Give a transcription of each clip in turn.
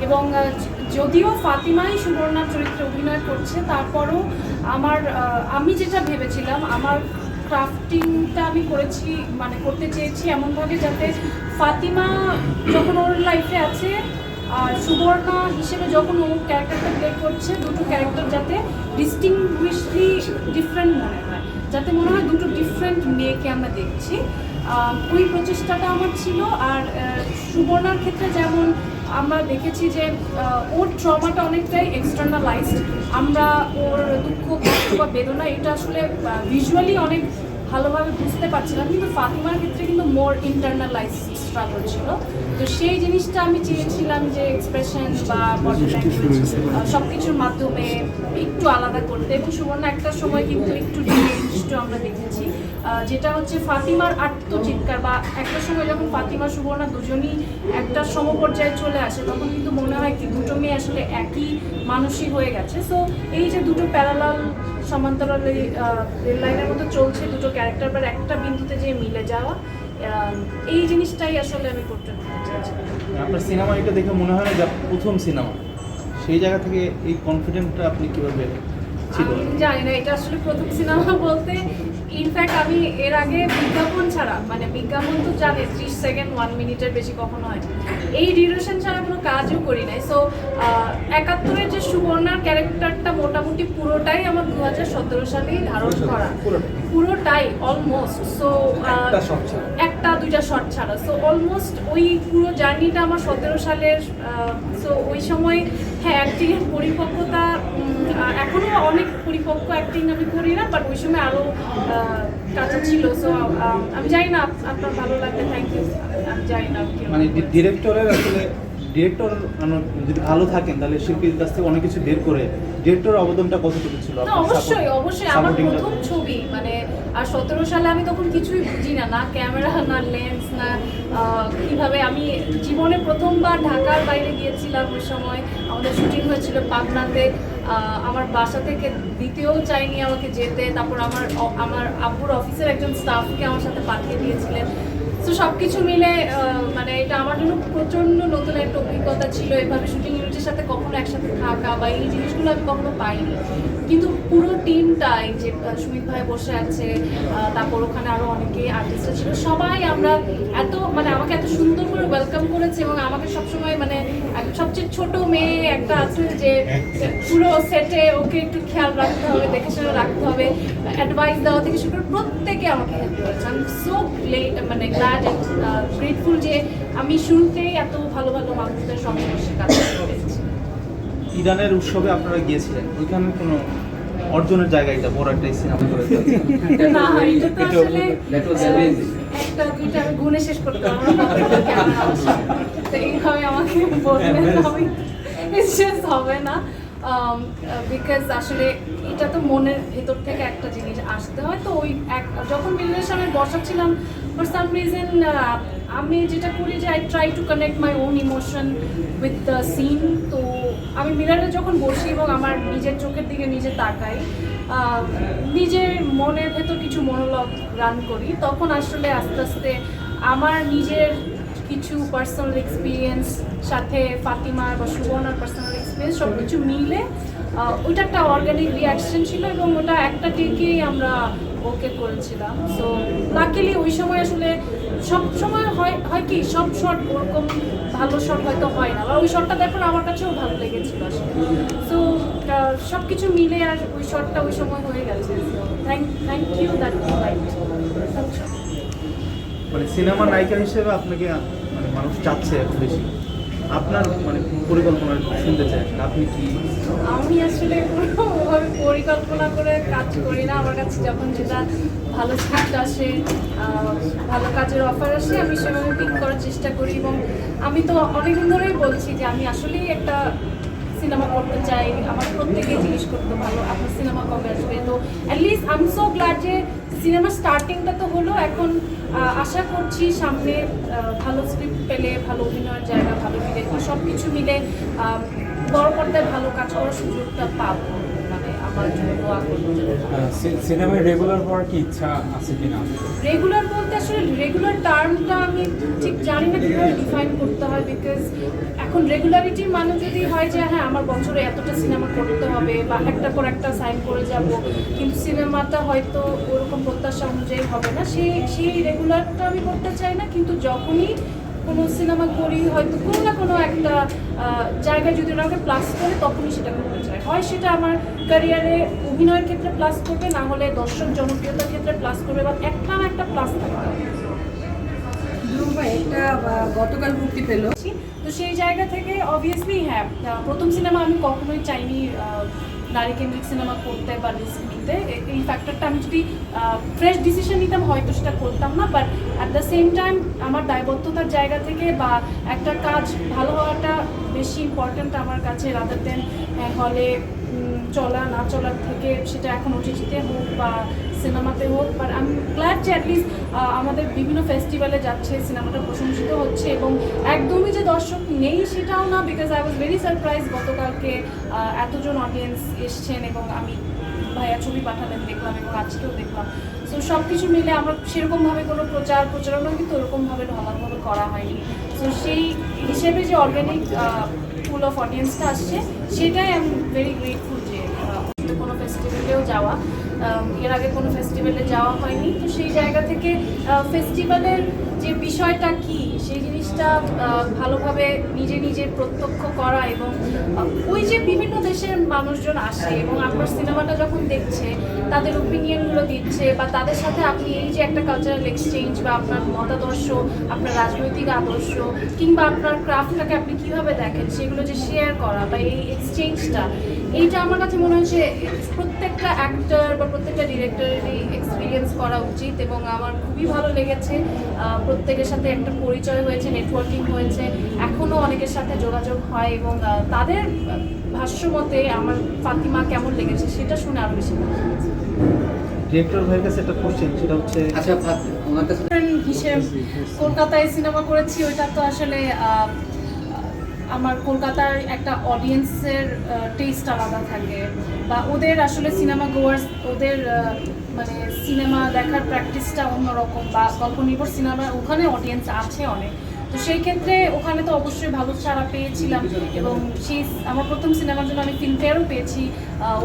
এবং যদিও ফাতিমাই সুবর্ণার চরিত্রে অভিনয় করছে, তারপরও আমি যেটা ভেবেছিলাম, আমার ক্রাফটিংটা আমি করেছি, মানে করতে চেয়েছি এমনভাবে যাতে ফাতিমা যখন ওর লাইফে আছে আর সুবর্ণা হিসেবে যখন ও ক্যারেক্টারটা প্লে করছে, দুটো ক্যারেক্টার যাতে ডিস্টিংগুইশলি ডিফারেন্ট মনে হয়, যাতে মনে হয় দুটো ডিফারেন্ট মেয়েকে আমরা দেখছি। ওই প্রচেষ্টাটা আমার ছিল। আর সুবর্ণার ক্ষেত্রে যেমন আমরা দেখেছি যে ওর ট্রমাটা অনেকটাই এক্সটার্নালাইজড, আমরা ওর দুঃখ কষ্ট বা বেদনা এটা আসলে ভিজুয়ালি অনেক ভালোভাবে বুঝতে পারছিলাম, কিন্তু ফাতিমার ক্ষেত্রে কিন্তু মোর ইন্টারনালাইজ স্ট্রাগল ছিল। তো সেই জিনিসটা আমি চেয়েছিলাম যে এক্সপ্রেশন বা বডি ল্যাঙ্গুয়েজ সব কিছুর মাধ্যমে একটু আলাদা করতে। এবং সুবর্ণা একটা সময় কিন্তু একটু ডিরেঞ্জড আমরা দেখেছি, যেটা হচ্ছে ফাতিমার আত্মচিৎকার, বা একটা সময় যখন ফাতিমা সুবর্ণা দুজনই একটা সমপর্যায়ে চলে আসে, তখন কিন্তু মনে হয় কি দুটো মেয়ে আসলে একই মানুষই হয়ে গেছে। সো এই যে দুটো প্যারালাল সমান্তরাল রেল লাইনের মতো চলছে, দুটো ক্যারেক্টার বা একটা বিন্দুতে যে মিলে যাওয়া, এই জিনিসটাই আসলে আমি করতে চাইছি। আপনার সিনেমা এটা দেখে মনে হয় না যে প্রথম সিনেমা, সেই জায়গা থেকে এই কনফিডেন্টটা আপনি কিভাবে ছিল? আমি জানি না এটা আসলে প্রথম সিনেমা বলতে, ইনফ্যাক্ট আমি এর আগে বিজ্ঞাপন ছাড়া, মানে বিজ্ঞাপন তো জানে 30 সেকেন্ড 1 মিনিটের বেশি কখনো হয় না, এই ডিউরেশন ছাড়া কোনো কাজও করি নাই। সো 71-এর যে সুবর্ণার ক্যারেক্টারটা মোটামুটি পুরোটাই আমার 2017 সালেই ধারণ করা, পুরোটাই অলমোস্ট। সো একটা দুইটা শর্ট ছাড়া, সো অলমোস্ট ওই পুরো জার্নিটা আমার 17 সালের। সো ওই সময় হ্যাঁ অ্যাক্টিংয়ের পরিপক্কতা, এখনও অনেক পরিপক্ক অ্যাক্টিং আমি করি না, বাট ওই সময় আরও কাঁচা ছিল। সো আমি জানি না আপনার ভালো লাগবে, থ্যাংক ইউ। আমি জানি না মানে ডিরেক্টরের আসলে ডিরেক্টর যদি ভালো থাকেন তাহলে শিল্পীর কাছ থেকে অনেক কিছু বের করে, ডিরেক্টরের অবদানটা কতটুকু ছিল? অবশ্যই অবশ্যই, আমার প্রথম ছবি, মানে আর 17 সালে আমি তখন কিছুই বুঝি না, না ক্যামেরা না লেন্স না কিভাবে। আমি জীবনে প্রথমবার ঢাকার বাইরে গিয়েছিলাম, ওই সময় আমাদের শুটিং হয়েছিল পাবনাতে। আমার বাসা থেকে দিতেও চাইনি আমাকে যেতে, তারপর আমার আব্বুর অফিসের একজন স্টাফকে আমার সাথে পাঠিয়ে দিয়েছিলেন। তো সব কিছু মিলে মানে এটা আমার জন্য প্রচণ্ড নতুন একটা অভিজ্ঞতা ছিল। এভাবে শুটিং ইউনিটের সাথে কখনো একসাথে থাকা বা এই জিনিসগুলো আমি কখনো পাইনি। কিন্তু পুরো টিমটাই, যে সুমিত ভাই বসে আছে, তারপর ওখানে আরও অনেকেই আর্টিস্টরা ছিল, সবাই আমরা এত মানে আমাকে এত সুন্দর করে ওয়েলকাম করেছে। এবং আমাকে সবসময় মানে সবচেয়ে ছোট মেয়ে একটা আছে যে পুরো সেটে ওকে একটু খেয়াল রাখতে হবে, দেখে শুনে রাখতে হবে, অ্যাডভাইস দেওয়া থেকে শুরু করে প্রত্যেকে আমাকে হেল্প করেছে। আমি সো মানে গ্ল্যাড অ্যান্ড গ্রেটফুল যে আমি শুরুতেই এত ভালো ভালো মানুষদের সংস্পর্শে কাজ করেছি। ইরানের উৎসবে আপনারা গিয়েছিলেন, ওইখানে কোনো অর্জনের জায়গা, এটা বড় একটা সিনেমা করে না, এটা তো আসলে একটা দুইটা আমি গুণে শেষ করতে পারবো না, তো এইভাবে আমাকে বললে আমি হবে না। বিকজ আসলে এটা তো মনের ভেতর থেকে একটা জিনিস আসতে হয়। তো ওই যখন মিলনের সামনে বসাচ্ছিলাম, ফর সাম রিজন আমি যেটা করি যে I try to connect my own emotion with the scene. তো আমি মিররে যখন বসি এবং আমার নিজের চোখের দিকে নিজে তাকাই, নিজের মনের ভেতর কিছু মনোলগ রান করি, তখন আসলে আস্তে আস্তে আমার নিজের কিছু পার্সোনাল এক্সপিরিয়েন্স সাথে ফাতিমার বা সুবর্ণার পার্সোনাল এক্সপিরিয়েন্স সব কিছু মিলে ওইটা একটা অর্গানিক রিয়াকশন ছিল, এবং ওটা একটা টেকেই আমরা ওকে করেছিলাম। সো লাকিলি ওই সময় আসলে সব সময় হয় কি সব শট ওরকম ভালো শট হয়তো হয় না, বা ওই শটটা দেখুন আমার কাছেও ভালো লেগেছিল আসলে। সো সব কিছু মিলে আর ওই শটটা ওই সময় হয়ে গেছে। Thank you that right. মানে সিনেমা নায়িকা হিসেবে আপনাকে মানে মানুষ চাচ্ছে এখন বেশি, আপনার মানে পরিকল্পনা শুনতে চাই, আপনি কি? আমি আসলে কোনোভাবে পরিকল্পনা করে কাজ করি না। আমার কাছে যখন যেটা ভালো স্ক্রিপ্ট আসে, ভালো কাজের অফার আসে, আমি সেভাবে পিক করার চেষ্টা করি। এবং আমি তো অনেকদিন ধরেই বলছি যে আমি আসলেই একটা সিনেমা করতে চাই, আমার প্রত্যেকেই জিজ্ঞেস করতে ভালো আপনার সিনেমা কবে আসবে। তো at least I am so glad যে সিনেমার স্টার্টিংটা তো হলো। এখন আশা করছি সামনে ভালো স্ক্রিপ্ট পেলে, ভালো অভিনয়ের জায়গা, ভালো ডিরেক্টর, সব কিছু মিলে বড় পর্দায় ভালো কাজ করার সুযোগটা পাবো। মানে আমার জন্য দোয়া করবেন। সিনেমায় রেগুলার হওয়ার কি ইচ্ছা আছে কিনা? রেগুলার বলতে আসলে রেগুলার টার্মটা আমি ঠিক জানি না কীভাবে ডিফাইন করতে হয়, বিকজ এখন রেগুলারিটির মানে যদি হয় যে হ্যাঁ আমার বছরে এতটা সিনেমা করতে হবে বা একটা পর একটা সাইন করে যাব, কিন্তু সিনেমাটা হয়তো ওরকম প্রত্যাশা অনুযায়ী হবে না, সেই রেগুলারটা আমি করতে চাই না। কিন্তু যখনই কোনো সিনেমা করি হয়তো কোনো না কোনো একটা জায়গায় যদি ওনাকে প্লাস করে তখনই সেটা করতে চাই। হয় সেটা আমার ক্যারিয়ারে অভিনয়ের ক্ষেত্রে প্লাস করবে, না হলে দর্শক জনপ্রিয়তার ক্ষেত্রে প্লাস করবে, বা একটা না একটা প্লাস থাকবে। এটা গতকাল মুক্তি পেল। তো সেই জায়গা থেকে অবভিয়াসলি হ্যাঁ, প্রথম সিনেমা আমি কখনোই চাইনি নারী কেন্দ্রিক সিনেমা করতে বা রিস্ক নিতে। এই ফ্যাক্টরটা আমি যদি ফ্রেশ ডিসিশন নিতাম হয়তো সেটা করতাম না, but at the same time আমার দায়বদ্ধতার জায়গা থেকে বা একটা কাজ ভালো হওয়াটা বেশি ইম্পর্ট্যান্ট আমার কাছে, রাদার দেন হলে চলা না চলার থেকে, সেটা এখন ওটিটিতে হোক বা সিনেমাতে হোক। বাট আমি গ্ল্যাড যে অ্যাটলিস্ট আমাদের বিভিন্ন ফেস্টিভ্যালে যাচ্ছে, সিনেমাটা প্রশংসিত হচ্ছে, এবং একদমই যে দর্শক নেই সেটাও না, because I was very surprise গতকালকে এতজন অডিয়েন্স এসছেন, এবং আমি ভাইয়া ছবি পাঠালেন দেখলাম, এবং আজকেও দেখলাম। সো সব কিছু মিলে আমরা সেরকমভাবে কোনো প্রচারণা কিন্তু ওরকমভাবে ঢালাভাবে করা হয়নি। সো সেই হিসেবে যে অর্গানিক ফুল অফ অডিয়েন্সটা আসছে, সেটাই আমি ভেরি গ্রেটফুল যে কোনো ফেস্টিভ্যালেও যাওয়া, এর আগে কোনো ফেস্টিভ্যালে যাওয়া হয়নি। তো সেই জায়গা থেকে ফেস্টিভ্যালের যে বিষয়টা কি সেই জিনিসটা ভালোভাবে নিজে প্রত্যক্ষ করা, এবং ওই যে বিভিন্ন দেশের মানুষজন আসে এবং আপনার সিনেমাটা যখন দেখছে তাদের ওপিনিয়নগুলো দিচ্ছে, বা তাদের সাথে আপনি এই যে একটা কালচারাল এক্সচেঞ্জ বা আপনার মতাদর্শ, আপনার রাজনৈতিক আদর্শ কিংবা আপনার ক্রাফটটাকে আপনি কীভাবে দেখেন সেগুলো যে শেয়ার করা বা এই এক্সচেঞ্জটা, এইটা আমার কাছে মনে হচ্ছে প্রত্যেকটা অ্যাক্টর বা প্রত্যেকটা ডিরেক্টরেরই এক্সপিরিয়েন্স করা উচিত। এবং আমার খুবই ভালো লেগেছে, প্রত্যেকের সাথে একটা পরিচয় হয়েছে, নেটওয়ার্কিং হয়েছে, এখনও অনেকের সাথে যোগাযোগ হয়, এবং তাদের ভাষ্যমতে আমার ফাতিমা কেমন লেগেছে সেটা শুনে আরও বেশি ভালো লেগেছে। ডিরেক্টর ভাইয়ের কাছে একটা কোশ্চেন, সেটা হচ্ছে আচ্ছা ওনার কাছে হিসেব কলকাতায় সিনেমা করেছি, ওইটা তো আসলে আমার কলকাতার একটা অডিয়েন্সের টেস্ট আলাদা থাকে, বা ওদের আসলে সিনেমা গোয়ার্স, ওদের মানে সিনেমা দেখার প্র্যাকটিসটা অন্যরকম, বা গল্প নির্ভর সিনেমা ওখানে অডিয়েন্স আছে অনেক। তো সেই ক্ষেত্রে ওখানে তো অবশ্যই ভালো সাড়া পেয়েছিলাম, এবং সেই আমার প্রথম সিনেমার জন্য আমি ফিল্মফেয়ারও পেয়েছি,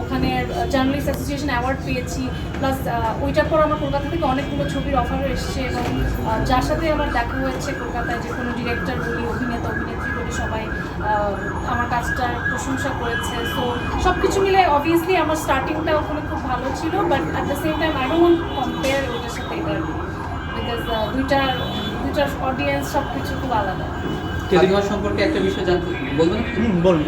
ওখানে জার্নালিস্ট অ্যাসোসিয়েশন অ্যাওয়ার্ড পেয়েছি, প্লাস ওইটার পর আমার কলকাতা থেকে অনেকগুলো ছবির অফারও এসছে, এবং যার সাথে আমার দেখা হয়েছে কলকাতায়, যে কোনো ডিরেক্টর বলি, অভিনেতা অভিনেত্রী বলি, সবাই আমার কাজটার প্রশংসা করেছে। সো সব কিছু মিলে অবভিয়াসলি আমার স্টার্টিংটা ওখানে খুব ভালো ছিল, but at the same time I don't want compare ওটার সাথে এটার, বিকজ দুইটার অডিয়েন্স সব কিছু খুব আলাদা। ফাতিমা সম্পর্কে একটা বিষয় জানতে বলবেন? বলুন।